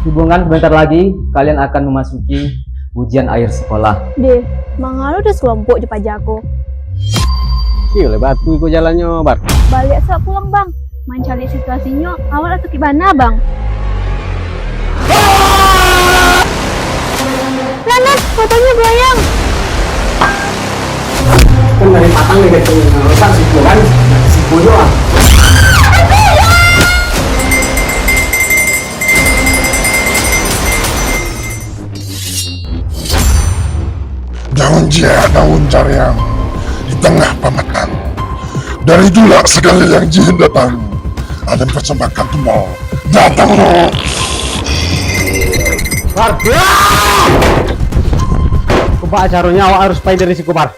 Hubungan sebentar lagi kalian akan memasuki ujian akhir sekolah. Deh, mangalu udah selompok je pajaku. Gila batu ikut jalannya bar. Balik sak pulang bang. Mencari situasinya awal atau gimana bang? Lanas, fotonya goyang. Kan dari patang nih gitu. Rusak siku kan. Siku doang. Daun jia, daun cariang di tengah pematang. Dari itulah segala yang jin datang. Ada persembahkan tembal. Datang loh. Bar. Kupak caranya awak harus pai dari si Kupar.